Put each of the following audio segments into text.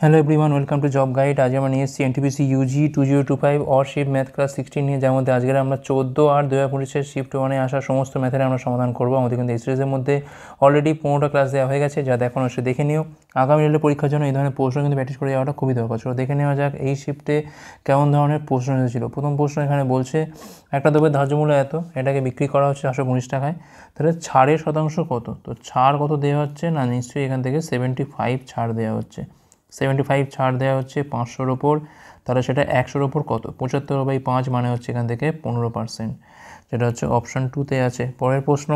Hello everyone, welcome to job guide. আজ আমরা নিয়ে এসেছি NTPC UG 2025 or shift math class 16 নিয়ে, যার মধ্যে আজকে আমরা 14/8/2025 শিফট 1-এ আসা সমস্ত ম্যাথের আমরা সমাধান করবো। আমাদের কিন্তু এই সিরিজের মধ্যে অলরেডি 15টা ক্লাস দেওয়া হয়ে গেছে, যা দেখানো সে দেখে নিও। আগামী লেভেলের পরীক্ষার জন্য এই ধরনের প্রশ্ন কিন্তু প্র্যাকটিস করে যাওয়াটা খুবই দরকার। চলো দেখে নেওয়া যাক এই শিফটে কেমন ধরনের প্রশ্ন এসেছিল। প্রথম প্রশ্ন এখানে বলছে একটা দ্রব্যের ধার্য মূল্য এত, এটাকে বিক্রি করা হচ্ছে 819 টাকায়, তাহলে ছাড়ের শতাংশ কত? তো ছাড় কত দেওয়া হচ্ছে না, নিশ্চয়ই এখান থেকে 75 ছাড় দেওয়া হচ্ছে। 75 ছাড় দেওয়া হচ্ছে 500-র ওপর, তাহলে সেটা 100-র ওপর কত? 75/5 মানে হচ্ছে এখান থেকে 15%, যেটা হচ্ছে অপশান 2-তে আছে। পরের প্রশ্ন,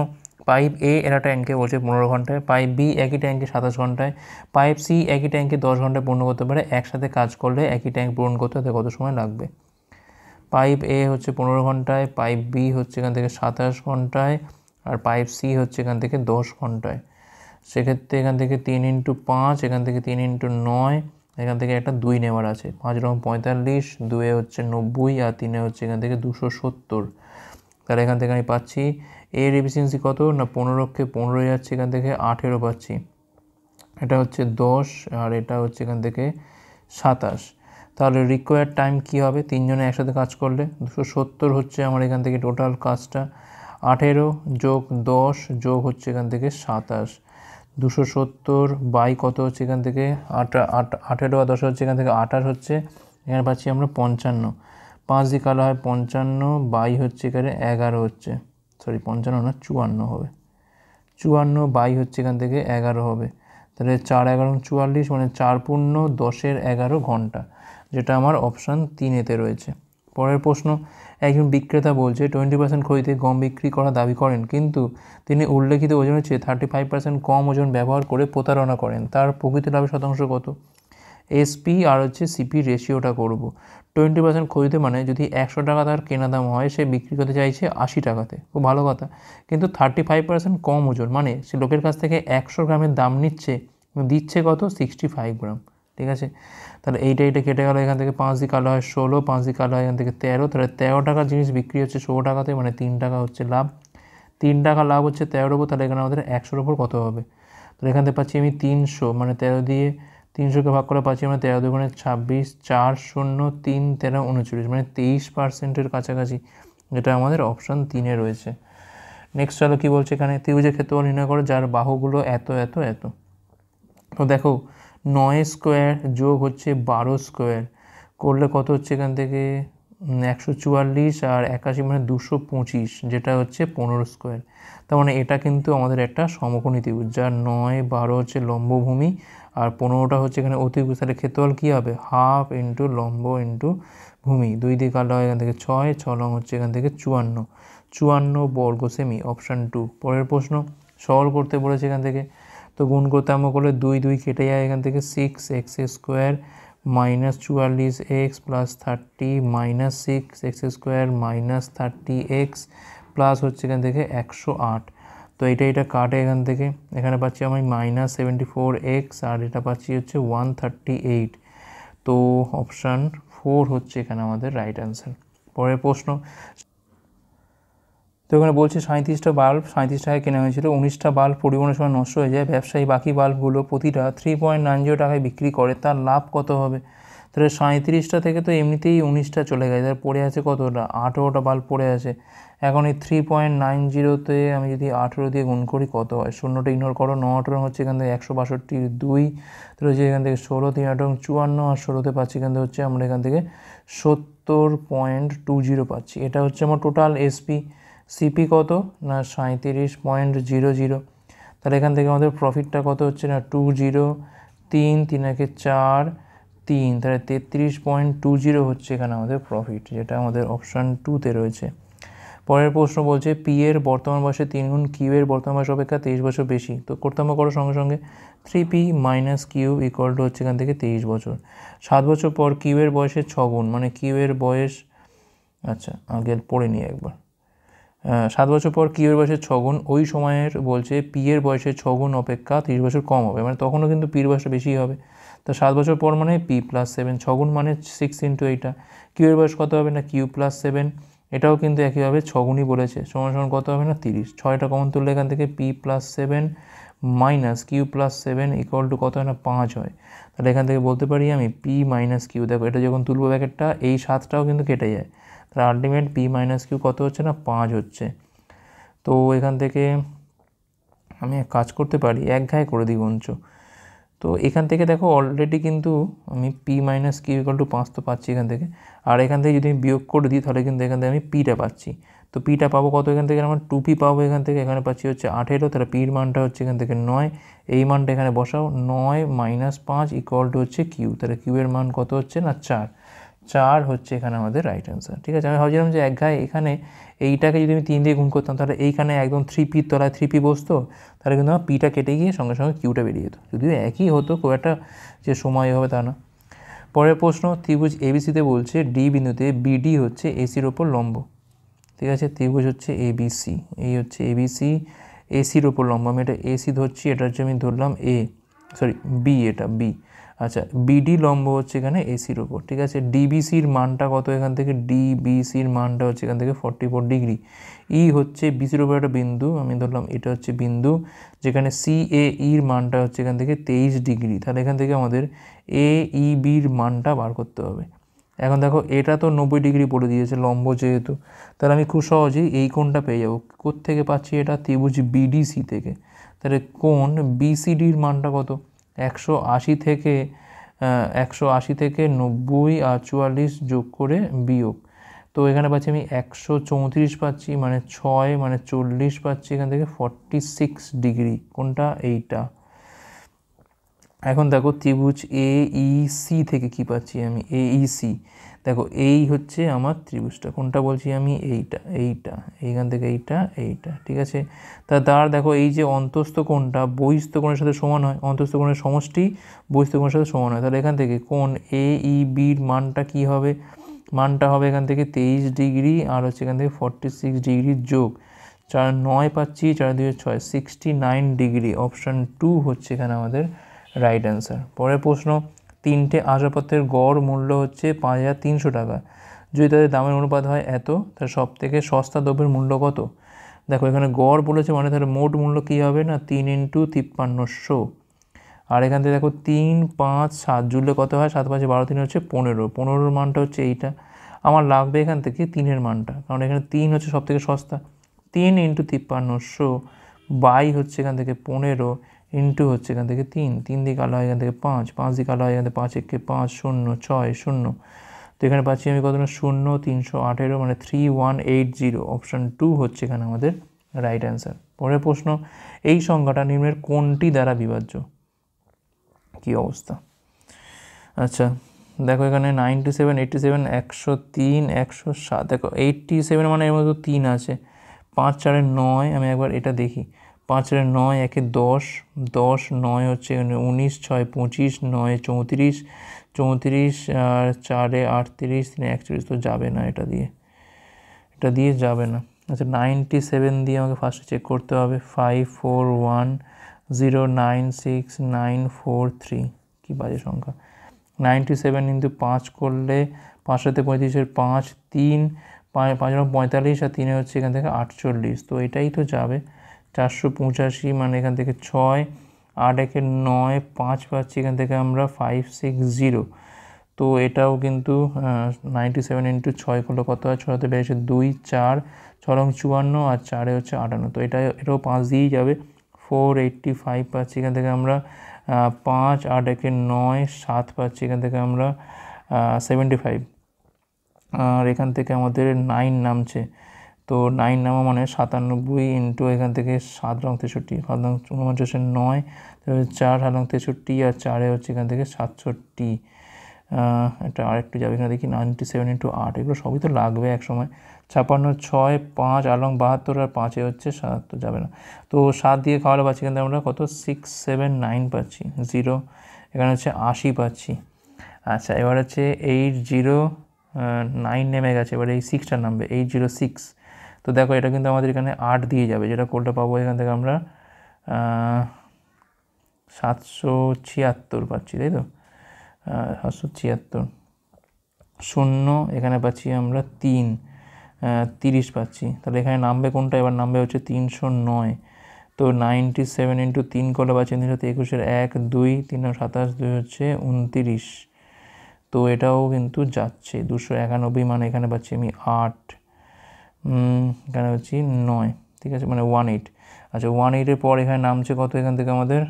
পাইপ এ এরা ট্যাঙ্কে বলছে 15 ঘন্টায়, পাইপ বি একই ট্যাঙ্কে 27 ঘন্টায়, পাইপ সি একই ট্যাঙ্কে 10 ঘন্টায় পূর্ণ করতে পারে। একসাথে কাজ করলে একই ট্যাঙ্ক পূরণ করতে তাতে কত সময় লাগবে? পাইপ এ হচ্ছে 15 ঘন্টায়, পাইপ বি হচ্ছে এখান থেকে 27 ঘন্টায়, আর পাইপ সি হচ্ছে এখান থেকে 10 ঘন্টায়। সেক্ষেত্রে এখান থেকে 3 × 5, এখান থেকে 3 × 9, এখান থেকে একটা 2 নেওয়ার আছে। 5 রকম 45, 2-এ হচ্ছে 90, আর 3-এ হচ্ছে এখান থেকে 270। তাহলে এখান থেকে আমি পাচ্ছি এর এফিসিয়েন্সি কত না, 15-কে 15 যাচ্ছে, এখান থেকে 18 পাচ্ছি। এটা হচ্ছে 10, আর এটা হচ্ছে এখান থেকে 27। তাহলে রিকোয়ার্ড টাইম কী হবে? 3 জনে একসাথে কাজ করলে 270 হচ্ছে আমার এখান থেকে টোটাল কাজটা। 18 যোগ 10 যোগ হচ্ছে এখান থেকে 27, 270 বাই কত হচ্ছে এখান থেকে 18 আর 10 হচ্ছে এখান থেকে 28 হচ্ছে, এখানে পাচ্ছি আমরা 55। 5 দিয়ে কালো হয় 55, বাই হচ্ছে এখানে 11 হচ্ছে, সরি 55 না 54 হবে, 54 বাই হচ্ছে এখান থেকে 11 হবে। তাহলে 4 11 44, মানে 4 পূর্ণ 10-এর 11 ঘন্টা, যেটা আমার অপশান 3-এতে রয়েছে। পরের প্রশ্ন, একজন বিক্রেতা বলছে 20% খরিদে গম বিক্রি করা দাবি করেন, কিন্তু তিনি উল্লেখিত ওজনের চেয়ে 35% কম ওজন ব্যবহার করে প্রতারণা করেন। তার প্রকৃত লাভের শতাংশ কত? এসপি আর হচ্ছে সিপি রেশিওটা করব। 20% খরিদে মানে যদি 100 টাকা তার কেনা দাম হয়, সে বিক্রি করতে চাইছে 80 টাকাতে, খুব ভালো কথা। কিন্তু 35% কম ওজন মানে সে লোকের কাছ থেকে 100 গ্রামের দাম নিচ্ছে, দিচ্ছে কত? 65 গ্রাম। ঠিক আছে, তাহলে এইটা কেটে গেল, এখান থেকে 5 দিয়ে কালো হয় 16, 5 দিয়ে কালো হয় এখান থেকে 13, তাহলে 13 টাকার জিনিস বিক্রি হচ্ছে 16 টাকাতে, মানে 3 টাকা হচ্ছে লাভ। 3 টাকা লাভ হচ্ছে 13-র ওপর, তাহলে এখানে আমাদের 100-র ওপর কত হবে? তাহলে এখান থেকে পাচ্ছি আমি 300, মানে 13 দিয়ে 300-কে ভাগ করে পাচ্ছি আমরা 13 দুগুণে 26, 4 0 3 13 39, মানে 23%-এর কাছাকাছি, যেটা আমাদের অপশান 3-এ রয়েছে। নেক্সট চলো কী বলছে এখানে, ত্রিভুজের ক্ষেত্রফল নির্ণয় করো যার বাহুগুলো এত এত এত। তো দেখো 9 স্কোয়ার যোগ হচ্ছে 12 স্কোয়ার করলে কত হচ্ছে এখান থেকে 144, আর 81 মানে 225, যেটা হচ্ছে 15 স্কোয়ার। তার মানে এটা কিন্তু আমাদের একটা সমকোণী ত্রিভুজ, যার 9 12 হচ্ছে লম্বভূমি, আর 15টা হচ্ছে এখানে অতিভুজ। তাহলে ক্ষেত্রফল কী হবে? হাফ ইন্টু লম্ব ইন্টু ভূমি, 2 দিয়ে কালো হয় এখান থেকে 6, 6 লং হচ্ছে এখান থেকে 54, 54 বর্গ সেমি, অপশান 2। পরের প্রশ্ন, সরল করতে বলেছে এখান থেকে, তো গুণ করতে আমরা করলে 2 2 কেটে যায়, এখান থেকে 6x square minus 44x plus 30 minus 6x square minus 30x plus হচ্ছে এখান থেকে 108। তো এটা কাটে এখান থেকে, এখানে পাচ্ছি আমি মাইনাস 74x, আর এটা পাচ্ছি হচ্ছে 138। তো অপশান 4 হচ্ছে এখানে আমাদের রাইট অ্যান্সার। পরের প্রশ্ন, তো এখানে বলছে 37টা বাল্ব 37 টাকায় কেনা হয়েছিল, 19টা বাল্ব পরিবহনের সময় নষ্ট হয়ে যায়, ব্যবসায়ী বাকি বাল্বগুলো প্রতিটা 3.90 টাকায় বিক্রি করে, তার লাভ কত হবে? তাহলে 37টা থেকে তো এমনিতেই 19টা চলে গেছে, তার পড়ে আছে কতটা? 18টা বাল্ব পড়ে আছে। এখন এই 3.90-তে আমি যদি 18 দিয়ে গুণ করি কত হয়? শূন্যটা ইগনোর করো, 9 হচ্ছে এখান থেকে 162, 2, তাহলে হচ্ছে এখান থেকে 16, 3 54, আর 16তে পাচ্ছি এখান থেকে হচ্ছে আমরা এখান থেকে 70.20 পাচ্ছি। এটা হচ্ছে আমার টোটাল এসপি। সিপি কত না 37.00। তাহলে এখান থেকে আমাদের প্রফিটটা কত হচ্ছে না 20, 3 3 একে 4 3, তাহলে 33.20 হচ্ছে এখানে আমাদের প্রফিট, যেটা আমাদের অপশান 2-তে রয়েছে। পরের প্রশ্ন বলছে পি এর বর্তমান বয়সে 3 গুণ কিউ এর বর্তমান বয়স অপেক্ষা 23 বছর বেশি, তো করতে আমরা করো সঙ্গে সঙ্গে 3p minus Q equal two হচ্ছে এখান থেকে 23 বছর। 7 বছর পর কিউ এর বয়সের 6 গুণ, মানে কিউ এর বয়স, আচ্ছা আগে পড়ে নিই একবার। 7 বছর পর কিউ এর বয়সের 6 গুণ, ওই সময়ের বলছে পি এর বয়সের 6 গুণ অপেক্ষা 30 বছর কম হবে, মানে তখনও কিন্তু পির বয়সটা বেশি হবে। তো 7 বছর পর মানে পি প্লাস 7, 6 গুণ মানে 6 ইন্টু এইটা। কিউ এর বয়স কত হবে না কিউ প্লাস 7, এটাও কিন্তু একইভাবে 6 গুণই বলেছে, সমান সমান কত হবে না 30। 6টা কমন তুললে এখান থেকে P plus 7 minus Q plus 7 equal to কত হয় না 5 হয়। তাহলে এখান থেকে বলতে পারি আমি পি মাইনাস কিউ, দেখো এটা যখন তুলবো ব্র্যাকেটটা এই 7টাও কিন্তু কেটে যায়, তাহলে আলটিমেট পি মাইনাস কিউ কত হচ্ছে না 5 হচ্ছে। তো এখান থেকে আমি এক কাজ করতে পারি, এক ঘায়ে করে দিই বঞ্চ। তো এখান থেকে দেখো অলরেডি কিন্তু আমি P minus Q equal to 5 তো পাচ্ছি এখান থেকে, আর এখান থেকে যদি আমি বিয়োগ করে দিই তাহলে কিন্তু এখান থেকে আমি পিটা পাচ্ছি। তো পিটা পাবো কত এখান থেকে, আমার 2p পাবো এখান থেকে, এখানে পাচ্ছি হচ্ছে 18, তাহলে পির মানটা হচ্ছে এখান থেকে 9, এই মানটা এখানে বসাও, 9 মাইনাস 5 ইকুয়াল টু হচ্ছে কিউ, তাহলে কিউ এর মান কত হচ্ছে না 4 হচ্ছে এখানে আমাদের রাইট অ্যান্সার। ঠিক আছে, আমি ভাবছিলাম যে এক ঘায়ে এখানে এইটাকে যদি আমি 3 দিয়ে গুণ করতাম তাহলে এইখানে একদম 3pর তলায় 3p বসতো, তাহলে কিন্তু আমার পিটা কেটে গিয়ে সঙ্গে সঙ্গে কিউটা বেরিয়ে যেত, যদিও একই হতো, খুব একটা যে সময় হবে তা না। পরের প্রশ্ন, ত্রিভুজ এবিসিতে বলছে ডি বিন্দুতে বিডি হচ্ছে এসির ওপর লম্ব। ঠিক আছে, ত্রিভুজ হচ্ছে এবিসি, এই হচ্ছে এবিসি, এসির ওপর লম্ব, আমি এটা এসি ধরছি, এটা হচ্ছে আমি ধরলাম বি, এটা বি। আচ্ছা, বিডি লম্ব হচ্ছে এখানে এসির ওপর। ঠিক আছে, ডিবিসির মানটা কত এখান থেকে, ডিবিসির মানটা হচ্ছে এখান থেকে 44 ডিগ্রি। ই হচ্ছে বিসির ওপর একটা বিন্দু, আমি ধরলাম এটা হচ্ছে বিন্দু, যেখানে সিএইর মানটা হচ্ছে এখান থেকে 23 ডিগ্রি। তাহলে এখান থেকে আমাদের এইবির মানটা বার করতে হবে। এখন দেখো এটা তো 90 ডিগ্রি বলে দিয়েছে লম্ব যেহেতু, তাহলে আমি খুব সহজেই এই কোণটা পেয়ে যাবো। কোত্থেকে পাচ্ছি, এটা ত্রিভুজ বিডিসি থেকে। তাহলে কোণ বিসিডির মানটা কত, 180 থেকে 90 আর 44 যোগ করে বিয়োগ, তো এখানে পাচ্ছি আমি 134 পাচ্ছি, মানে 6 মানে 40 পাচ্ছি এখান থেকে 46 ডিগ্রি, কোনটা এইটা। এখন দেখো ত্রিভুজ এইসি থেকে কি পাচ্ছি আমি, এইসি, দেখো এই হচ্ছে আমার ত্রিভুজটা, কোনটা বলছি আমি, এইটা, এইখান থেকে এইটা। ঠিক আছে, তার দেখো এই যে অন্তস্থ কোণটা বহিস্থ কোণের সাথে সমান হয়, অন্তস্থ কোণের সমষ্টি বহিস্থ কোণের সাথে সমান হয়, তাহলে এখান থেকে কোণ এইবির মানটা কি হবে, মানটা হবে এখান থেকে 23 ডিগ্রি, আর হচ্ছে এখান থেকে 46 ডিগ্রি যোগ 4 9 পাচ্ছি, 4 2 6 69 ডিগ্রি। অপশান 2 হচ্ছে এখানে আমাদের রাইট অ্যান্সার। পরের প্রশ্ন, 3টে আসবাবপত্রের গড় মূল্য হচ্ছে 5300 টাকা, যদি তাদের দামের অনুপাত হয় এত, তাহলে সব থেকে সস্তা দ্রব্যের মূল্য কত। দেখো এখানে গড় বলেছে মানে তাহলে মোট মূল্য কী হবে না 3 × 5300, আর এখান থেকে দেখো 3 5 7 জুড়লে কত হয়, 7 5 12 3 হচ্ছে 15, 15-র মানটা হচ্ছে এইটা। আমার লাগবে এখান থেকে 3-এর মানটা, কারণ এখানে 3 হচ্ছে সব থেকে সস্তা, 3 × 5300 বাই হচ্ছে এখান থেকে 15 ইন্টু হচ্ছে এখান থেকে 3 দিয়ে কালো হয় এখান থেকে 5 দিয়ে কালো হয় এখান থেকে 5 একে 5 0 6 0, তো এখানে পাচ্ছি আমি কত না 0 318, মানে 3180। অপশান 2 হচ্ছে এখানে আমাদের রাইট অ্যান্সার। পরের প্রশ্ন, এই সংখ্যাটা নিম্নের কোনটি দ্বারা বিভাজ্য, কি অবস্থা। আচ্ছা দেখো এখানে 97 87 103 107, দেখো 87 মানে এর মধ্যে 3 আছে, 5 4 9, আমি একবার এটা দেখি, 5 4 9 1 10 10 9 হচ্ছে এখানে 19 6 25 9 34 34 আর 4 38 3 41, তো যাবে না, এটা দিয়ে যাবে না। আচ্ছা 97 দিয়ে আমাকে ফার্স্টে চেক করতে হবে, 541096 943, কি বাজে সংখ্যা। 97 কিন্তু 5 করলে 5 সাথে 35-এর 5 3 5 45 আর 3 হচ্ছে এখান থেকে 48, তো এটাই তো যাবে। 485 মানে এখান থেকে 6 8 1 9 5 পাচ্ছি এখান থেকে আমরা 560, তো এটাও কিন্তু 97 × 6 করলে কত হয়, 6 বেড়েছে 2 4 6 54 আর 4 হচ্ছে 58, তো এটাও 5 দিয়েই যাবে, 485 পাচ্ছি এখান থেকে আমরা, 5 8 1 9 7 পাচ্ছি এখান থেকে আমরা 75, আর এখান থেকে আমাদের 9 নামছে, তো 9 নামা মানে 97 ইন্টু এখান থেকে 7 রং 63, 7 রং 49 9, 4 7 রং 63 আর 4 হচ্ছে এখান থেকে 67। এটা আরেকটু যাবে এখানে দেখি, 97 × 8, এগুলো সবই তো লাগবে এক সময়। 56 6 5 8 রং 72 আর 5 হচ্ছে 77, যাবে না, তো 7 দিয়ে খাওয়ালে পাচ্ছি এখান থেকে আমরা কত 679 পাচ্ছি, 0 এখানে হচ্ছে 80 পাচ্ছি। আচ্ছা এবার হচ্ছে 809 নেমে গেছে, এবার এই 6টা নামবে 806, তো দেখো এটা কিন্তু আমাদের এখানে 8 দিয়ে যাবে, যেটা করলে পাবো এখান থেকে আমরা 776 পাচ্ছি, তাই তো 776, 0 এখানে পাচ্ছি আমরা 30 পাচ্ছি, তাহলে এখানে নামবে কোনটা, এবার নামবে হচ্ছে 309, তো 97 ইন্টু 3 করলে পাচ্ছি 321 1 2 3 27 2 হচ্ছে 29। তো এটাও কিন্তু যাচ্ছে 291, মানে এখানে পাচ্ছি আমি 8, এখানে পাচ্ছি 9, ঠিক আছে, মানে 18। আচ্ছা 18-এর পর এখানে নামছে কত এখান থেকে আমাদের,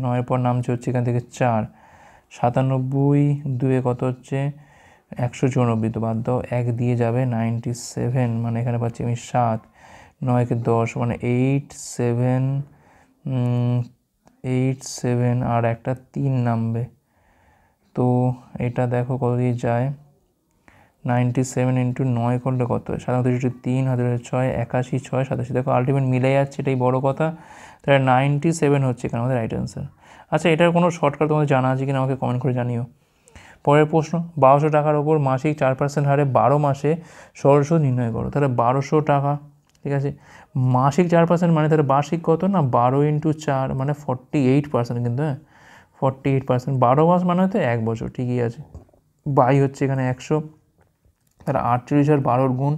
9-এর পর নামছে হচ্ছে এখান থেকে 4, 97 2-এ কত হচ্ছে 194, তো বাদ দাও 1 দিয়ে যাবে 97, মানে এখানে পাচ্ছি আমি 7, 9-কে 10 মানে 8 7, 8 7 আর একটা 3 নামবে। তো এটা দেখো কত দিয়ে যায়, 97 ইন্টু 9 করলে কত হয়, 37 3 হাতে 6 81 6 87, দেখো আলটিমেট মিলে যাচ্ছে, এটাই বড় কথা। তাহলে 97 হচ্ছে এখানে আমাদের রাইট অ্যান্সার। আচ্ছা এটার কোনো শর্টকাট তোমাদের জানা আছে কিনা আমাকে কমেন্ট করে জানিও। পরের প্রশ্ন, 1200 টাকার ওপর মাসিক 4% হারে 12 মাসে সরল সুদ নির্ণয় করো। তাহলে 1200 টাকা, ঠিক আছে, মাসিক 4% মানে তাহলে বার্ষিক কত না, 12 ইন্টু 4 মানে 48%, কিন্তু হ্যাঁ 48%, 12 মাস মানে হয়তো 1 বছর, ঠিকই আছে। বাই হচ্ছে এখানে 100, তাহলে 38 আর 12 গুণ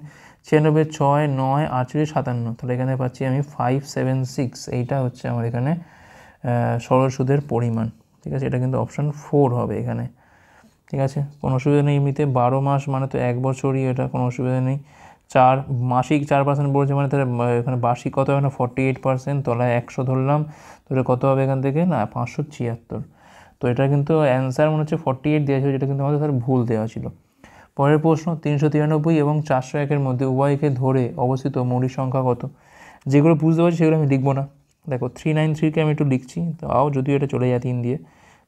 96 6 9 48 57, তাহলে এখানে পাচ্ছি আমি 576, এইটা হচ্ছে আমার এখানে সরল সুদের পরিমাণ, ঠিক আছে। এটা কিন্তু অপশান 4 হবে এখানে, ঠিক আছে, কোনো অসুবিধা নেই। এমনিতে 12 মাস মানে তো 1 বছরই, এটা কোনো অসুবিধা নেই। মাসিক 4% বলছে মানে তাহলে এখানে বার্ষিক কত হবে না, 48%, তলায় 100 ধরলাম, তাহলে কত হবে এখান থেকে না 576। তো এটা কিন্তু অ্যান্সার মনে হচ্ছে 48 দেওয়া ছিল, যেটা কিন্তু আমাদের তার ভুল দেওয়া ছিল। পরের প্রশ্ন, 393 এবং 401-এর মধ্যে উভয়কে ধরে অবস্থিত মৌলিক সংখ্যা কত। যেগুলো বুঝতে পারছি সেগুলো আমি লিখবো না। দেখো 393-কে আমি একটু লিখছি, তাও যদিও এটা চলে যায় 3 দিয়ে,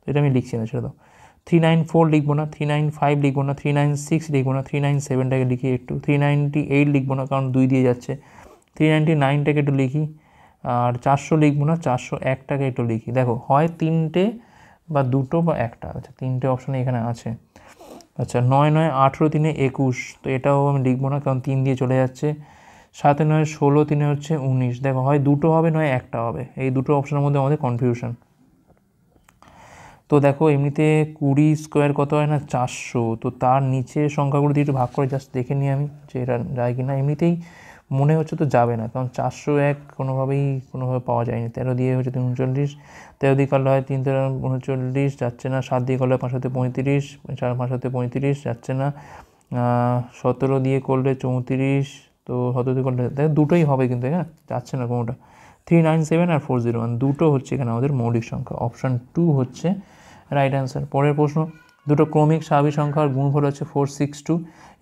তো এটা আমি লিখছি না, ছেড়ে দাও। 394 লিখবো না, 395 লিখবো না, 396 লিখবো না, 397টাকে লিখি একটু, 398 লিখবো না কারণ 2 দিয়ে যাচ্ছে, 399টাকে একটু লিখি, আর 400 লিখবো না, 401টাকে একটু লিখি। দেখো হয় 3টে বা 2টো বা 1টা, আচ্ছা 3টে অপশানে এখানে আছে। আচ্ছা 9 9 18 3 21, তো এটাও আমি লিখবো না কারণ 3 দিয়ে চলে যাচ্ছে। 7 9 16 3 হচ্ছে 19, দেখো হয় 2টো হবে নয় 1টা হবে, এই দুটো অপশানের মধ্যে আমাদের কনফিউশন। তো দেখো এমনিতে 20 স্কোয়ার কত হয় না 400, তো তার নিচে সংখ্যাগুলো দিয়ে একটু ভাগ করে জাস্ট দেখে নিই আমি যে এটা যায় কি না। এমনিতেই মনে হচ্ছে তো যাবে না, কারণ 401 কোনোভাবে পাওয়া যায়নি। 13 দিয়ে হচ্ছে 39, 13 দিয়ে করলে হয় 3 13 39, যাচ্ছে না। 7 দিয়ে করলে 5 35, 4 5 35, যাচ্ছে না। 17 দিয়ে করলে 34, তো 17 দিয়ে করলে দেখো দুটোই হবে কিন্তু, হ্যাঁ যাচ্ছে না কোনোটা। 397 আর 401 দুটো হচ্ছে এখানে আমাদের মৌলিক সংখ্যা, অপশান 2 হচ্ছে রাইট অ্যান্সার। পরের প্রশ্ন, দুটো ক্রমিক স্বাভাবিক সংখ্যার গুণফল হচ্ছে 462,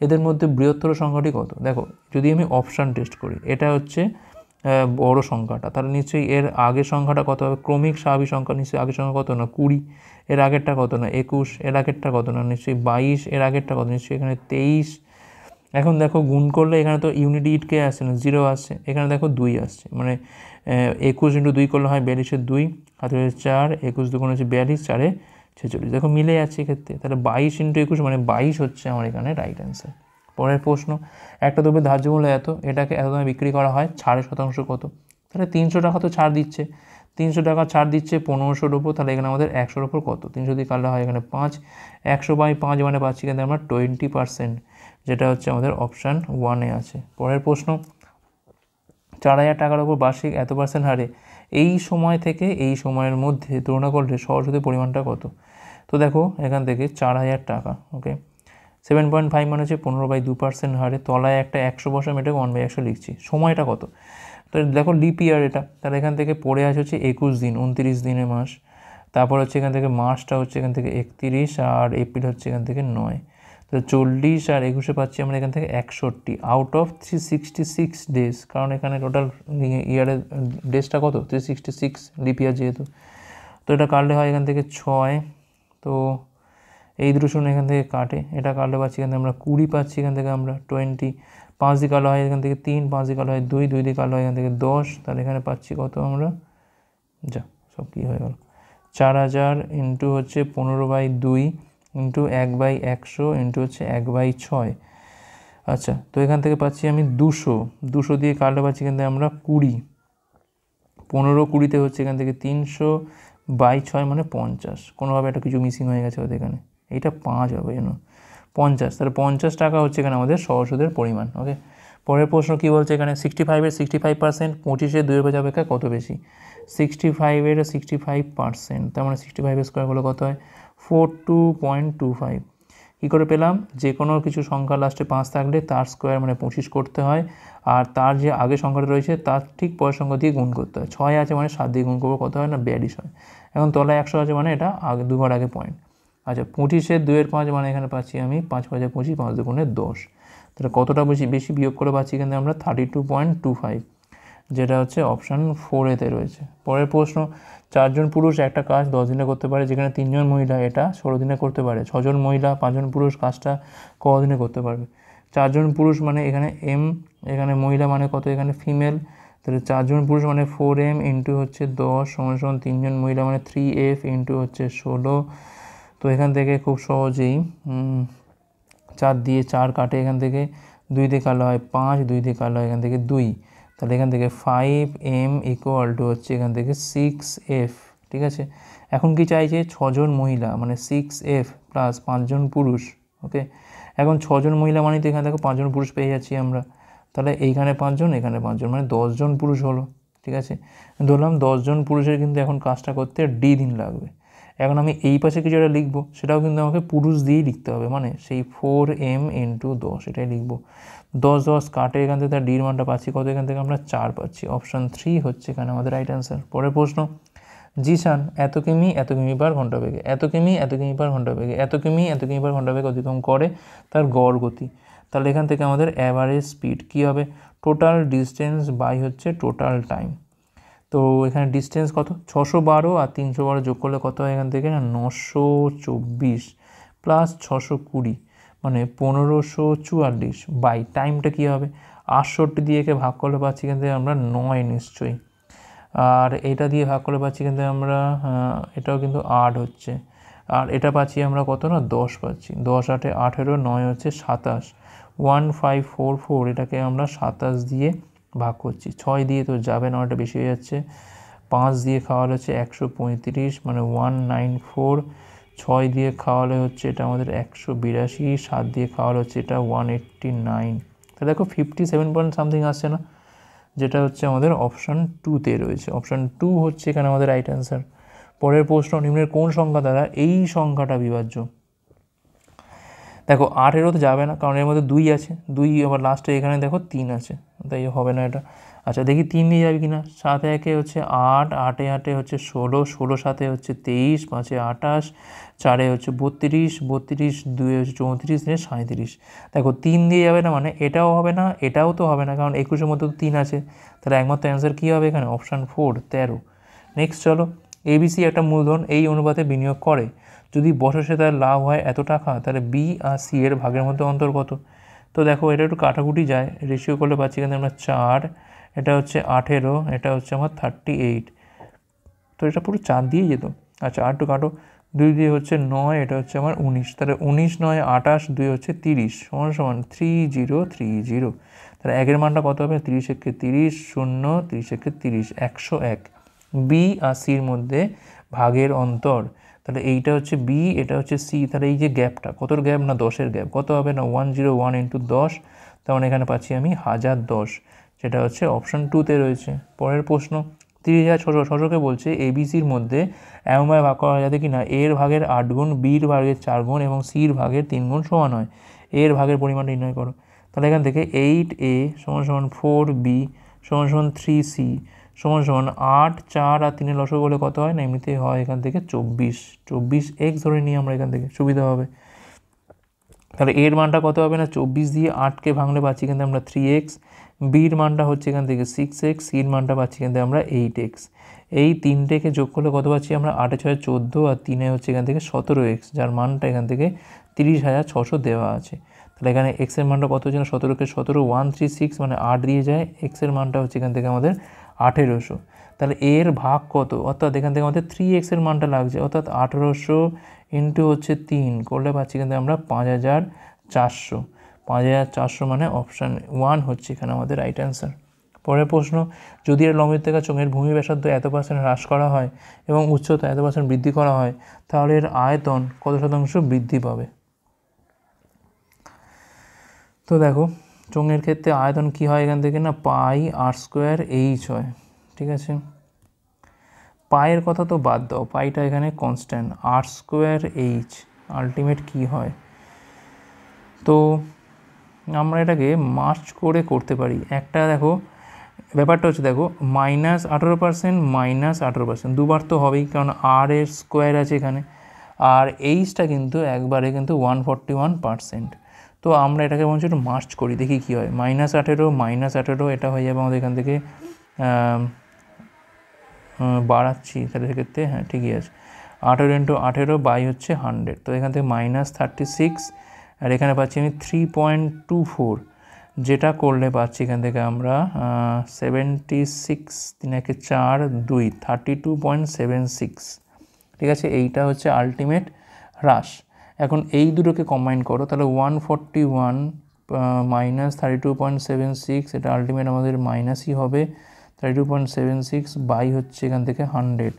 এদের মধ্যে বৃহত্তর সংখ্যাটি কত। দেখো যদি আমি অপশান টেস্ট করি, এটা হচ্ছে বড় সংখ্যাটা, তাহলে নিশ্চয়ই এর আগের সংখ্যাটা কত হবে, ক্রমিক স্বাভাবিক সংখ্যা নিশ্চয়ই আগের সংখ্যা কত না 20, এর আগেরটা কত না 21, এর আগেরটা কত না নিশ্চয়ই 22, এর আগেরটা কত নিশ্চয়ই এখানে 23। এখন দেখো গুণ করলে এখানে তো ইউনিট ইটকে আসছে না, 0 আসছে, এখানে দেখো 2 আসছে, মানে 21 ইন্টু 2 করলে হয় 42-এর 2, হাতে 4, 21 2 হচ্ছে 42, 4 46, দেখো মিলে যাচ্ছে এক্ষেত্রে। তাহলে 22 ইন্টু 21 মানে 22 হচ্ছে আমার এখানে রাইট অ্যান্সার। পরের প্রশ্ন, একটা দ্রব্যের ধার্য মূল্য এত, এটাকে এত দামে বিক্রি করা হয়, ছাড়ের শতাংশ কত। তাহলে 300 টাকা তো ছাড় দিচ্ছে, 300 টাকা ছাড় দিচ্ছে 1500-র ওপর, তাহলে এখানে আমাদের 100-র ওপর কত, 300 দিয়ে কাটলে হয় এখানে 5, 100/5 মানে পাচ্ছি কিন্তু আমরা 20%, যেটা হচ্ছে আমাদের অপশান 1-এ আছে। পরের প্রশ্ন, 4000 টাকার ওপর বার্ষিক এত % হারে এই সময় থেকে এই সময়ের মধ্যে তুলনা করলে সরল সুদের পরিমাণটা কত। তো দেখো এখান থেকে 4000 টাকা, ওকে, 7.5 মানে হচ্ছে 15/2% হারে, তলায় একটা 100 বসাম, এটাকে 1/100 লিখছি। সময়টা কত, তো দেখো লিপ ইয়ার এটা, তাহলে এখান থেকে পড়ে আসে হচ্ছে 21 দিন, 29 দিনের মাস। তারপর হচ্ছে এখান থেকে মাসটা হচ্ছে এখান থেকে 31, আর এপ্রিল হচ্ছে এখান থেকে 9, তো 40 আর 21 পাচ্ছি আমরা এখান থেকে 61 আউট অফ 366 ডেজ, কারণ এখানে টোটাল ইয়ারের ডেজটা কত 366, লিপ ইয়ার যেহেতু। তো এটা কাটলে হয় এখান থেকে 6, তো এই দুটো শূন্য এখান থেকে কাটে, এটা কাটলে পাচ্ছি এখান থেকে আমরা 20 পাচ্ছি, এখান থেকে আমরা 20, 5 দিয়ে কাটলে হয় এখান থেকে 3, 5 দিয়ে কাটলে হয় 2, 2 দিয়ে কাটলে হয় এখান থেকে 10, তাহলে এখানে পাচ্ছি কত আমরা, যা সব কী হয়ে গেল, 4000 ইন্টু হচ্ছে 15/2 ইন্টু 1/100 ইন্টু হচ্ছে 1/6। আচ্ছা তো এখান থেকে পাচ্ছি আমি 200 দিয়ে কাটলে পাচ্ছি এখান থেকে আমরা 20, 15 20-তে হচ্ছে এখান থেকে 300/6 মানে 50, কোনোভাবে একটা কিছু মিসিং হয়ে গেছে ওদের এখানে, এইটা 5 হবে যেন 50, তাহলে 50 টাকা হচ্ছে এখানে আমাদের সরল সুদের পরিমাণ। ওকে, পরের প্রশ্ন কী বলছে এখানে 65-এর 65%, 25-এর 2 অপেক্ষা কত বেশি? 65-এর 65%, তার মানে 65 স্কোয়ার হলে কত হয়? 42.25। কী করে পেলাম? যে কোনো কিছু সংখ্যা লাস্টে 5 থাকলে তার স্কোয়ার মানে 25 করতে হয়, আর তার যে আগে সংখ্যাটা রয়েছে তার ঠিক পরের সংখ্যা দিয়ে গুণ করতে হয়। 6 আছে মানে 7 দিয়ে গুণ করবো, কত হয় না 42 হয়। এখন তলায় 100 আছে মানে এটা আগে দুবার আগে পয়েন্ট। আচ্ছা 25-এর 2/5 মানে এখানে পাচ্ছি আমি 5 5 25, 5 2 10। তাহলে কতটা বেশি বিয়োগ করে পাচ্ছি এখানে আমরা 32.25, যেটা হচ্ছে অপশান 4-এতে রয়েছে। পরের প্রশ্ন, 4 জন পুরুষ একটা কাজ 10 দিনে করতে পারে, যেখানে 3 জন মহিলা এটা 16 দিনে করতে পারে। 6 জন মহিলা 5 জন পুরুষ কাজটা কদিনে করতে পারবে? 4 জন পুরুষ মানে এখানে এম, এখানে মহিলা মানে কত, এখানে ফিমেল, তাহলে 4 জন পুরুষ মানে 4m ইন্টু হচ্ছে 10 সমান 3 জন মহিলা মানে 3f ইন্টু হচ্ছে 16। তো এখান থেকে খুব সহজেই 4 দিয়ে 4 কাটে, এখান থেকে 2 দিয়ে কালো হয় 5, 2 দিয়ে কালো হয় এখান থেকে 2, তাহলে এখান থেকে 5m ইকুয়াল টু হচ্ছে এখান থেকে 6f। ঠিক আছে, এখন কি চাইছে? 6 জন মহিলা মানে 6f প্লাস 5 জন পুরুষ। ওকে, এখন 6 জন মহিলা মানে তো এখানে দেখো 5 জন পুরুষ পেয়ে যাচ্ছি আমরা, তাহলে এইখানে 5 জন এখানে 5 জন মানে 10 জন পুরুষ হলো। ঠিক আছে, ধরলাম 10 জন পুরুষের কিন্তু এখন কাজটা করতে d দিন লাগবে। এখন আমি এই পাশে কিছু একটা লিখবো, সেটাও কিন্তু আমাকে পুরুষ দিয়েই লিখতে হবে, মানে সেই 4m ইন্টু 10 এটাই লিখবো। 10 10 কাটে, এখান থেকে তার ডির মানটা পাচ্ছি কত, এখান থেকে আমরা 4 পাচ্ছি। অপশান 3 হচ্ছে এখানে আমাদের রাইট অ্যান্সার। পরের প্রশ্ন, জিশান এত কিমি পার ঘন্টা বেগে, এত কিমি পার ঘন্টা বেগে, এত কিমি পার ঘন্টা বেগে অতিক্রম করে তার গড় গতি। তাহলে এখান থেকে আমাদের অ্যাভারেজ স্পিড কী হবে? টোটাল ডিস্টেন্স বাই হচ্ছে টোটাল টাইম। তো এখানে ডিস্টেন্স কত? 612 আর 312 যোগ করলে কত হয় এখান থেকে না 924 প্লাস 620 মানে 1544 বাই টাইমটা কী হবে? 68 দিয়ে একে ভাগ করলে পাচ্ছি এখান থেকে আমরা 9 নিশ্চয়ই, আর এটা দিয়ে ভাগ করলে পাচ্ছি কিন্তু আমরা এটাও কিন্তু 8 হচ্ছে, আর এটা পাচ্ছি আমরা কত না 10 পাচ্ছি। 10 8 18, 9 হচ্ছে 27, 1544, এটাকে আমরা 27 দিয়ে ভাগ করছি। 6 দিয়ে তো যাবে না, ওটা বেশি হয়ে যাচ্ছে। 5 দিয়ে খাওয়ালে হচ্ছে 135 মানে 194, 6 দিয়ে খাওয়ালে হচ্ছে এটা আমাদের 182, 7 দিয়ে খাওয়ালে হচ্ছে এটা 189। তাহলে দেখো 57 পয়েন্ট সামথিং আসছে না, যেটা হচ্ছে আমাদের অপশান 2-তে রয়েছে। অপশান 2 হচ্ছে এখানে আমাদের রাইট অ্যান্সার। পরের প্রশ্ন, নিম্নের কোন সংখ্যা দ্বারা এই সংখ্যাটা বিভাজ্য? দেখো 8-এরও তো যাবে না, কারণ এর মধ্যে 2 আছে, 2 আবার লাস্টে এখানে দেখো 3 আছে, তাই হবে না এটা। আচ্ছা দেখি 3 নিয়ে যাবে কিনা। 7 1 হচ্ছে 8, 8 8 হচ্ছে 16, 16 7 হচ্ছে 23, 5 28, 4 হচ্ছে 32, 32 2 হচ্ছে 34, 37। দেখো 3 দিয়ে যাবে না মানে এটাও হবে না, এটাও তো হবে না, কারণ 21-এর মধ্যে তো 3 আছে, তাহলে একমাত্র অ্যান্সার কী হবে এখানে? অপশান 4 13। নেক্সট চলো, এবিসি একটা মূলধন এই অনুপাতে বিনিয়োগ করে, যদি বছরে তার লাভ হয় এত টাকা, তাহলে বি আর সি এর ভাগের মধ্যে অন্তর কত? তো দেখো এটা একটু কাটাকুটি যায়, রেশিও করলে পাচ্ছি কিন্তু আমরা 4, এটা হচ্ছে 18, এটা হচ্ছে আমার 38, তো এটা পুরো 4 দিয়েই যেত। আচ্ছা 8 কাটো, 2 দিয়ে হচ্ছে 9, এটা হচ্ছে আমার 19, তাহলে 19 9 28, 2 হচ্ছে 30 সমান সমান 3030। তাহলে 1-এর মানটা কত হবে? 30 একে 30, 0 30 একে 30, 101। বি আর সির মধ্যে ভাগের অন্তর, তাহলে এইটা হচ্ছে বি, এটা হচ্ছে সি, তাহলে এই যে গ্যাপটা, কতর গ্যাপ না 10-এর গ্যাপ, কত হবে না 101 ইন্টু 10, তার মানে এখানে পাচ্ছি আমি 1010, যেটা হচ্ছে অপশান 2-তে রয়েছে। পরের প্রশ্ন, 30,600কে বলছে এবিসির মধ্যে এমনভাবে ভাগ করা যাতে কিনা এর ভাগের 8 গুণ, বির ভাগের 4 গুণ এবং সির ভাগের 3 গুণ সমান হয়। এর ভাগের পরিমাণ নির্ণয় করো। তাহলে এখান থেকে 8a সমান সমান 4b সমান সমান 3c সমান সমান 8, 4 আর 3-এর লসগু বলে কত হয় না, এমনিতেই হয় এখান থেকে 24x ধরে নিই আমরা, এখান থেকে সুবিধা হবে। তাহলে এর মানটা কত হবে না 24 দিয়ে 8কে ভাঙলে পাচ্ছি এখান থেকে আমরা 3x, বির মানটা হচ্ছে এখান থেকে 6x, সির মানটা পাচ্ছি এখান থেকে আমরা 8x। এই তিনটেকে যোগ করলে কত পাচ্ছি আমরা 8 6 14 আর 3 হচ্ছে এখান থেকে 17x, যার মানটা এখান থেকে 30,600 দেওয়া আছে। তাহলে এখানে এক্সের মানটা কত হচ্ছে না 17কে 17 136 মানে 8 দিয়ে যায়, এক্সের মানটা হচ্ছে এখান থেকে আমাদের 1800। তাহলে এর ভাগ কত, অর্থাৎ এখান থেকে আমাদের 3x-এর মানটা লাগছে, অর্থাৎ 1800 ইন্টু হচ্ছে 3 করলে পাচ্ছি কিন্তু আমরা 5400। 5400 মানে অপশান 1 হচ্ছে এখানে আমাদের রাইট অ্যান্সার। পরের প্রশ্ন, যদি এর লম্বিতকা চোঙের ভূমি ব্যাসার্ধ এত % হ্রাস করা হয় এবং উচ্চতা এত % বৃদ্ধি করা হয়, তাহলে এর আয়তন কত শতাংশ বৃদ্ধি পাবে? তো দেখো চোঙের ক্ষেত্রে আয়তন কি হয় এখান থেকে না, পাই আর স্কোয়ার এইচ হয়, ঠিক আছে। পায়ের কথা তো বাদ দাও, পাইটা এখানে কনস্ট্যান্ট, আর স্কোয়ার এইচ আলটিমেট কি হয়। তো আমরা এটাকে মার্চ করে করতে পারি। একটা দেখো ব্যাপারটা হচ্ছে, দেখো -18% -18%, দুবার তো হবেই, কারণ আর এর স্কোয়ার আছে এখানে, আর এইচটা কিন্তু একবারে কিন্তু 141%। তো আমরা এটাকে বলছি একটু মার্চ করি, দেখি কী হয়। -18 এটা হয়ে যাবে আমাদের এখান থেকে, বাড়াচ্ছি তাহলে সেক্ষেত্রে, হ্যাঁ ঠিকই আছে, 18 × 18 বাই হচ্ছে 100, তো এখান থেকে -36, আর এখানে পাচ্ছি আমি 3.24, যেটা করলে পাচ্ছি এখান থেকে আমরা 76, 3 × 4 2, 32.76, ঠিক আছে। এইটা হচ্ছে আলটিমেট হ্রাস। এখন এই দুটোকে কম্বাইন করো, তাহলে 141 -32.76, এটা আলটিমেট আমাদের মাইনাসই হবে, 32.76 বাই হচ্ছে এখান থেকে 100,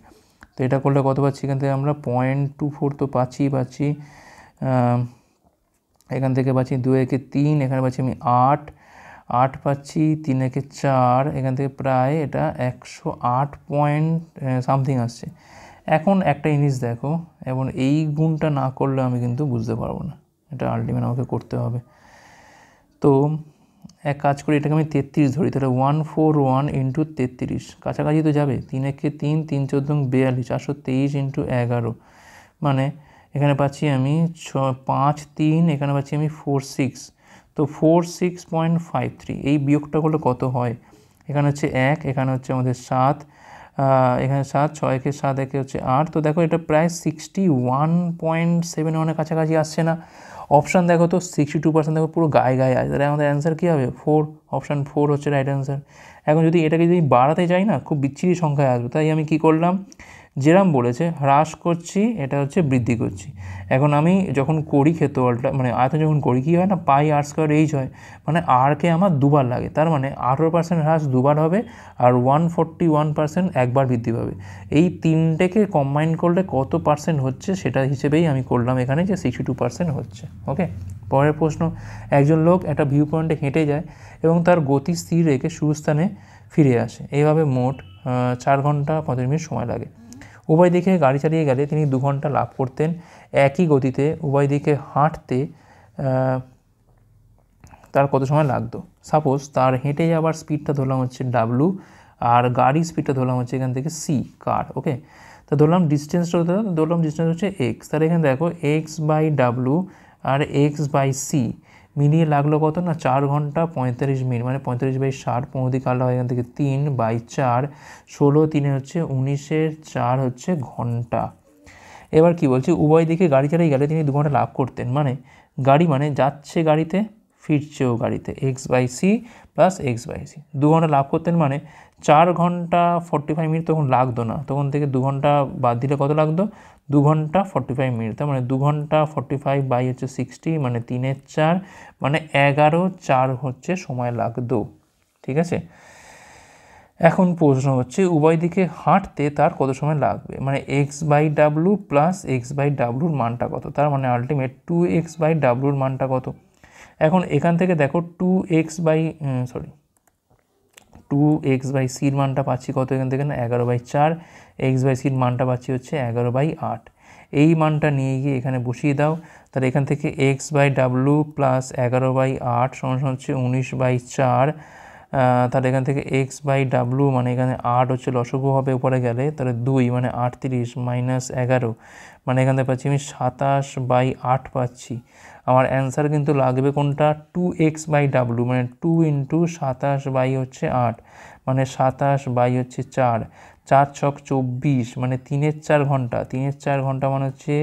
তো এটা করলে কত পাচ্ছি এখান থেকে আমরা 0.24, তো পাচ্ছি এখান থেকে পাচ্ছি 2 একে 3, এখানে পাচ্ছি আমি 8 পাচ্ছি, 3 একে 4, এখান থেকে প্রায় এটা 108 পয়েন্ট সামথিং আসছে। এখন একটা জিনিস দেখো, এবং এই গুণটা না করলে আমি কিন্তু বুঝতে পারবো না, এটা আলটিমেট আমাকে করতে হবে। তো এক কাজ করি, এটাকে আমি 33 ধরি, তাহলে 141 × 33, কাছাকাছি তো যাবে, 3 একে 3, 3 × 14 42, 423 × 11, মানে এখানে পাচ্ছি আমি 5 3, এখানে পাচ্ছি আমি 46, তো 46.53। এই বিয়োগটা করলে কত হয়, এখানে হচ্ছে 1, এখানে হচ্ছে আমাদের 7, এখানে 7, 6 একে 7, একে হচ্ছে 8, তো দেখো এটা প্রায় 61.71 কাছাকাছি আসছে না। অপশান দেখো তো 62%, দেখো পুরো গায়ে আছে, তাহলে আমাদের অ্যান্সার কী হবে, 4, অপশান 4 হচ্ছে রাইট অ্যান্সার। এখন যদি এটাকে যদি বাড়াতে যাই না, খুব বিচ্ছিরি সংখ্যায় আসবে, তাই আমি কি করলাম, যেরম বলেছে হ্রাস করছি, এটা হচ্ছে বৃদ্ধি করছি। এখন আমি যখন করি ক্ষেত্রফলটা, মানে আয়তন যখন করি, কী হয় না, পাই আর স্কোয়ার এইচ হয়, মানে আরকে আমার দুবার লাগে, তার মানে 18% হ্রাস দুবার হবে, আর 141% একবার বৃদ্ধি পাবে। এই তিনটেকে কম্বাইন করলে কত পার্সেন্ট হচ্ছে সেটা হিসেবেই আমি করলাম এখানে যে 62% হচ্ছে। ওকে, পরের প্রশ্ন, একজন লোক একটা ভিউ পয়েন্টে হেঁটে যায় এবং তার গতি স্থির রেখে শুরুস্থানে ফিরে আসে, এইভাবে মোট 4 ঘন্টা 35 মিনিট সময় লাগে। উভয় দিকে গাড়ি চালিয়ে গেলে তিনি 2 ঘন্টা লাভ করতেন। একই গতিতে উভয় দিকে হাঁটতে তার কত সময় লাগতো। সাপোজ তার হেঁটে যাওয়ার স্পিডটা ধরলাম হচ্ছে W, আর গাড়ির স্পিডটা ধরলাম হচ্ছে এখান থেকে C, কার। ওকে, তো ধরলাম ডিস্টেন্সটা হচ্ছে x, তাহলে এখানে দেখো x/W আর x/C মিলিয়ে লাগলো কত না, 4 ঘন্টা 45 মিনিট, মানে 45/60, 15 দিকে আলো হয় এখান থেকে 3/4, 16 3 হচ্ছে 19/4 হচ্ছে ঘন্টা। এবার কি বলছি, উভয় দিকে গাড়ি চালিয়ে গেলে তিনি 2 ঘন্টা লাভ করতেন, মানে গাড়ি মানে যাচ্ছে গাড়িতে, ফিরছেও গাড়িতে, x/C প্লাস x/C, 2 ঘন্টা লাভ করতেন, মানে 4 ঘন্টা 45 মিনিট তখন লাগতো না, তখন থেকে 2 ঘন্টা বাদ দিলে কত লাগতো, 2 ঘন্টা 45 মিনিট, তার মানে 2 ঘন্টা 45 বাই হচ্ছে 60, মানে 3/4, মানে 11/4 হচ্ছে সময় লাগতো। ঠিক আছে, এখন প্রশ্ন হচ্ছে উভয় দিকে হাঁটতে তার কত সময় লাগবে, মানে x/W প্লাস x/Wর মানটা কত, তার মানে আলটিমেট 2x/Wর মানটা কত। এখন এখান থেকে দেখো 2x/Cর মানটা পাচ্ছি কত, এখান থেকে না 11/4, x/Cর মানটা পাচ্ছি হচ্ছে 11/8। এই মানটা নিয়ে গিয়ে এখানে বসিয়ে দাও, তাহলে এখান থেকে x/W প্লাস 11/8 সমান হচ্ছে 19/4, তাহলে এখান থেকে x/W মানে এখানে 8 হচ্ছে লসগু হবে উপরে গেলে, তাহলে 2 মানে 38 মাইনাস 11, মানে এখান থেকে পাচ্ছি আমি 27/8 পাচ্ছি। আমার অ্যান্সার কিন্তু লাগবে কোনটা, 2x/W, মানে 2 × 27 হচ্ছে 8, মানে 27 হচ্ছে 4, 4 ছক 24, মানে 3/4 ঘন্টা, 3/4 ঘন্টা মানে হচ্ছে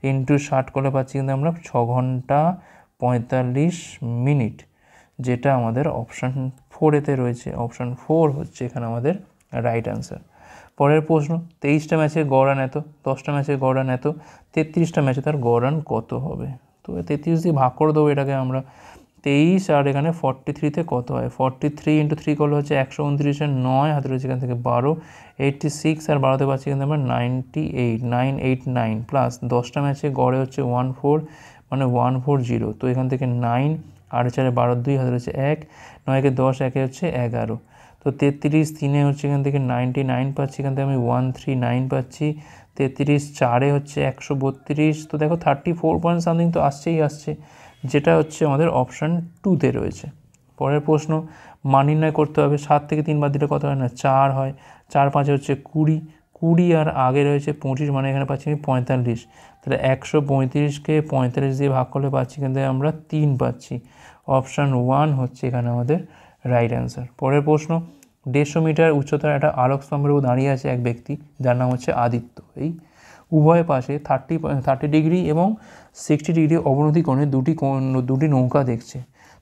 ইন্টু 60 করলে পাচ্ছি কিন্তু আমরা 6 ঘন্টা 45 মিনিট, যেটা আমাদের অপশান 4-এতে রয়েছে। অপশান 4 হচ্ছে এখানে আমাদের রাইট অ্যান্সার। পরের প্রশ্ন, 23টা ম্যাচে গড় রান এত, 10টা ম্যাচে গড় রান এত, 33টা ম্যাচে তার গড় রান কত হবে। তো 33 দিয়ে ভাগ করে দেবো এটাকে আমরা, 23 আর এখানে 43-তে কত হয়, 43 × 3 করলে হচ্ছে 129, 9 হাতে রয়েছে এখান থেকে 12, 86 আর 12তে পাচ্ছি কিন্তু আমরা 98, 989 প্লাস 10টা ম্যাচে গড়ে হচ্ছে 14, মানে 140, তো এখান থেকে 9 8 4 12 2 হাতে রয়েছে 1, 9 কে 10, 1 হচ্ছে 11। তো 33 3 হচ্ছে এখান থেকে 99 পাচ্ছি, এখান থেকে আমি 139 পাচ্ছি। 33 4 হচ্ছে 132। তো দেখো 34 পয়েন্ট সামথিং তো আসছে, যেটা হচ্ছে আমাদের অপশান 2তে রয়েছে। পরের প্রশ্ন, মান নির্ণয় করতে হবে। 7 থেকে 3 বাদ দিলে কত হয় না 4 হয়। 4 5 হচ্ছে 20 আর আগে রয়েছে 25, মানে এখানে পাচ্ছি আমি 45। তাহলে 135কে 45 দিয়ে ভাগ করলে পাচ্ছি এখান থেকে আমরা 3 পাচ্ছি। অপশান 1 হচ্ছে এখানে আমাদের রাইট অ্যান্সার। পরের প্রশ্ন, 150 মিটার উচ্চতার একটা আলোক স্তম্ভের উপর দাঁড়িয়ে আছে এক ব্যক্তি, যার নাম হচ্ছে আদিত্য। এই উভয় পাশে 30 ডিগ্রি এবং 60 ডিগ্রি অবনতি কোণে দুটি নৌকা দেখছে।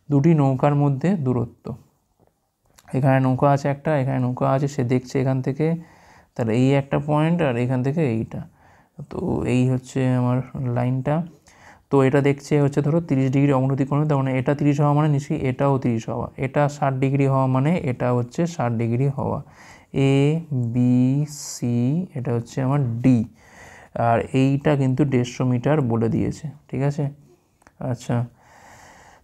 দুটি নৌকার মধ্যে দূরত্ব, এখানে নৌকা আছে একটা, এখানে নৌকা আছে, সে দেখছে এখান থেকে, তাহলে এই একটা পয়েন্ট আর এখান থেকে এইটা। তো এই হচ্ছে আমার লাইনটা। তো এটা দেখছে হচ্ছে ধরো 30 ডিগ্রি অবনতি কোণে, তার মানে এটা 30 হওয়া মানে নিশ্চয়ই এটাও 30 হওয়া, এটা 60 ডিগ্রি হওয়া মানে এটা হচ্ছে 60 ডিগ্রি হওয়া। এ বি সি, এটা হচ্ছে আমার ডি, আর এইটা কিন্তু 150 মিটার বলে দিয়েছে, ঠিক আছে। আচ্ছা,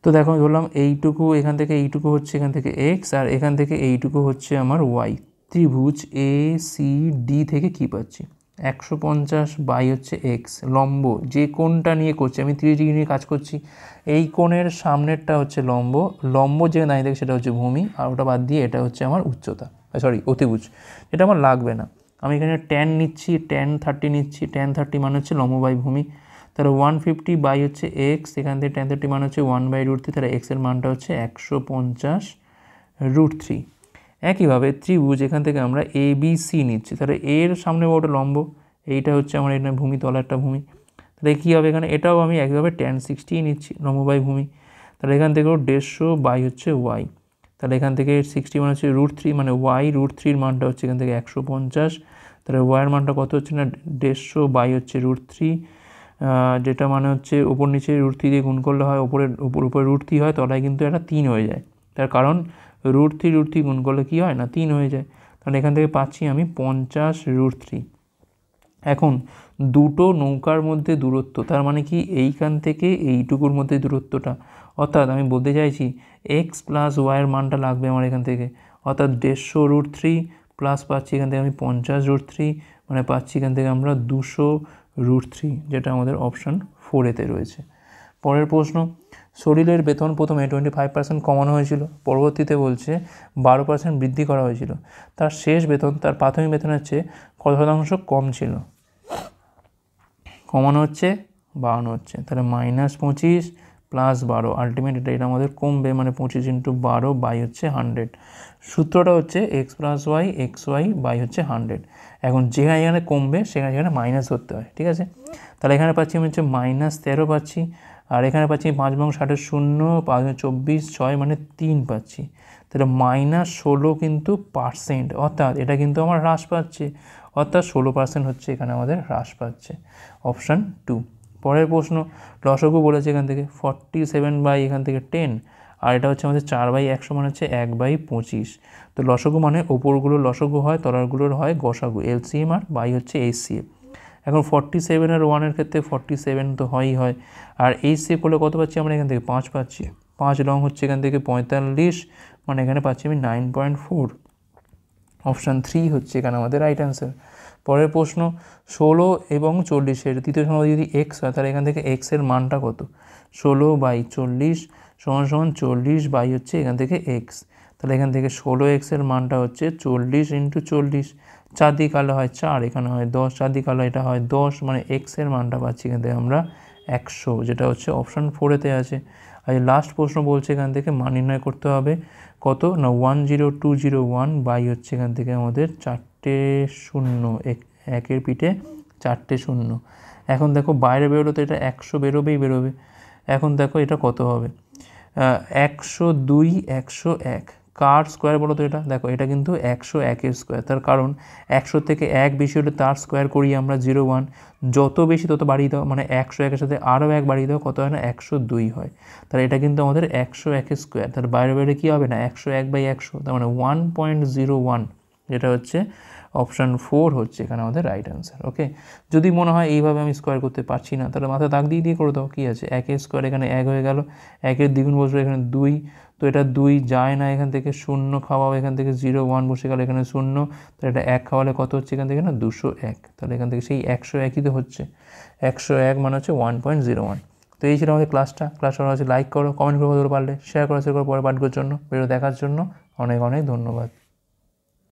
তো দেখো ধরলাম এইটুকু, এখান থেকে এইটুকু হচ্ছে এখান থেকে এক্স, আর এখান থেকে এইটুকু হচ্ছে আমার ওয়াই। ত্রিভুজ এ সি ডি থেকে কী পাচ্ছি, 150 বাই হচ্ছে এক্স, লম্ব যে কোণটা নিয়ে করছি আমি 30 ডিগ্রি নিয়ে কাজ করছি, এই কোণের সামনেরটা হচ্ছে লম্ব যে দাঁড়িয়ে থাকে সেটা হচ্ছে ভূমি, আর ওটা বাদ দিয়ে এটা হচ্ছে আমার উচ্চতা, অতিভুজ, এটা আমার লাগবে না। আমি এখানে tan নিচ্ছি, tan 30 নিচ্ছি, tan 30 মানে হচ্ছে লম্ব বাই ভূমি, তাহলে 150 বাই হচ্ছে এক্স, এখান থেকে tan 30 মানে হচ্ছে 1/√3, তাহলে এক্সের মানটা হচ্ছে 150√3। একইভাবে ত্রিভুজ এখান থেকে আমরা এ বি সি নিচ্ছি, তাহলে এর সামনে ওটা লম্ব, এইটা হচ্ছে আমার এটা ভূমি, তলা একটা ভূমি, তাহলে কী হবে এখানে, এটাও আমি একইভাবে tan 60 নিচ্ছি, লম্ব বাই ভূমি, তাহলে এখান থেকেও 150 বাই হচ্ছে ওয়াই, তাহলে এখান থেকে 60 মানে হচ্ছে √3, মানে ওয়াই √3 মানটা হচ্ছে এখান থেকে 150, তাহলে ওয়াইয়ের মানটা কত হচ্ছে না 150 বাই হচ্ছে √3, যেটা মানে হচ্ছে উপর নিচে √3 দিয়ে গুণ করলে হয়, উপরে √3 হয়, তলায় কিন্তু একটা 3 হয়ে যায়, তার কারণ √3 গুণ করলে কী হয় না 3 হয়ে যায়, তাহলে এখান থেকে পাচ্ছি আমি 50√3। এখন দুটো নৌকার মধ্যে দূরত্ব, তার মানে কি এইখান থেকে এইটুকুর মধ্যে দূরত্বটা, অর্থাৎ আমি বলতে চাইছি এক্স প্লাস ওয়াইয়ের মানটা লাগবে আমার এখান থেকে, অর্থাৎ 150√3 প্লাস পাচ্ছি এখান থেকে আমি 50√3, মানে পাচ্ছি এখান থেকে আমরা 200√3, যেটা আমাদের অপশান 4-এতে রয়েছে। পরের প্রশ্ন, শরীরের বেতন প্রথমে 25% কমানো হয়েছিল, পরবর্তীতে বলছে 12% বৃদ্ধি করা হয়েছিল, তার শেষ বেতন তার প্রাথমিক বেতনের চেয়ে কত শতাংশ কম ছিল? কমানো হচ্ছে, বাড়ানো হচ্ছে, তাহলে -25 প্লাস 12, আলটিমেট এটা আমাদের কমবে, মানে 25 × 12 বাই হচ্ছে 100। সূত্রটা হচ্ছে X plus Y X Y by হচ্ছে 100। এখন যেখানে কমবে সেখানে মাইনাস ধরতে হয়, ঠিক আছে। তাহলে এখানে পাচ্ছি আমি হচ্ছে -13 পাচ্ছি, আর এখানে পাচ্ছি 5 এবং 60 0, 5 24 6 মানে 3 পাচ্ছি, তাহলে -16 কিন্তু %, অর্থাৎ এটা কিন্তু আমার হ্রাস পাচ্ছে, অর্থাৎ 16% হচ্ছে এখানে আমাদের হ্রাস পাচ্ছে, অপশান 2। পরের প্রশ্ন, লসাগু বলেছে এখান থেকে 47 বাই এখান থেকে 10, আর এটা হচ্ছে আমাদের 4/100 মানে হচ্ছে 1/25। তো লসাগু মানে ওপরগুলোর লসাগু হয়, তলারগুলোর হয় গসাগু, এলসিএম আর বাই হচ্ছে এইচসিএফ। এখন 47 আর 1-এর ক্ষেত্রে 47 তো হয়ই হয়, আর এইচসিএফ করলে কত পাচ্ছি আমরা এখান থেকে 5 পাচ্ছি, 5 লং হচ্ছে এখান থেকে 45, মানে এখানে পাচ্ছি আমি 9.4, অপশান 3 হচ্ছে এখানে আমাদের রাইট অ্যান্সার। পরের প্রশ্ন, 16 এবং 40-এর তৃতীয় সমবায় যদি এক্স হয়, তাহলে এখান থেকে এক্সের মানটা কত? 16/40 = 40 বাই হচ্ছে এখান থেকে এক্স, তাহলে এখান থেকে 16x-এর মানটা হচ্ছে 40 × 40, 4 দিয়ে কালো হয় 4, এখানে হয় 10, 4 দিয়ে কালো এটা হয় 10, মানে এক্সের মানটা পাচ্ছি এখান থেকে আমরা 100, যেটা হচ্ছে অপশান 4-এতে আছে। আর লাস্ট প্রশ্ন বলছে এখান থেকে মান নির্ণয় করতে হবে কত না 10201 বাই হচ্ছে এখান থেকে আমাদের 4টে 0, একের পিঠে 4টে 0। এখন দেখো বাইরে বেরোলে তো এটা 100 বেরোবে, এখন দেখো এটা কত হবে, 102 101, কার স্কোয়ার বলো তো এটা, দেখো এটা কিন্তু 101-এর স্কোয়ার, তার কারণ 100 থেকে 1 বেশি হলে তার স্কোয়ার করি আমরা 01, যত বেশি তত বাড়িয়ে দাও, মানে 101-এর সাথে আরও 1 বাড়িয়ে দাও, কত হয় না 102 হয়, তাহলে এটা কিন্তু আমাদের 101-এর স্কোয়ার, তাহলে বাইরে কী হবে না 101/100, তার মানে 1.01, যেটা হচ্ছে অপশান 4 হচ্ছে এখানে আমাদের রাইট অ্যান্সার। ওকে, যদি মনে হয় এইভাবে আমি স্কোয়ার করতে পারছি না, তাহলে মাথা দাগ দিয়ে করে দাও, কী আছে, 1 স্কোয়ার এখানে 1 হয়ে গেল, 1 দ্বিগুণ বসবে এখানে 2, তো এটা 2 যায় না, এখান থেকে 0 খাওয়াও, এখান থেকে 0 1 বসে গেল, এখানে 0, তো এটা 1 খাওয়ালে কত হচ্ছে এখান থেকে না 201, তাহলে এখান থেকে সেই 101ই তো হচ্ছে, 101 মানে হচ্ছে 1.01। তো এই ছিল আমাদের ক্লাসটা ভালো হচ্ছে লাইক করো, কমেন্ট করো, পারলে শেয়ার করো, পরে পাঠগুলোর জন্য, ভিডিও দেখার জন্য অনেক অনেক ধন্যবাদ।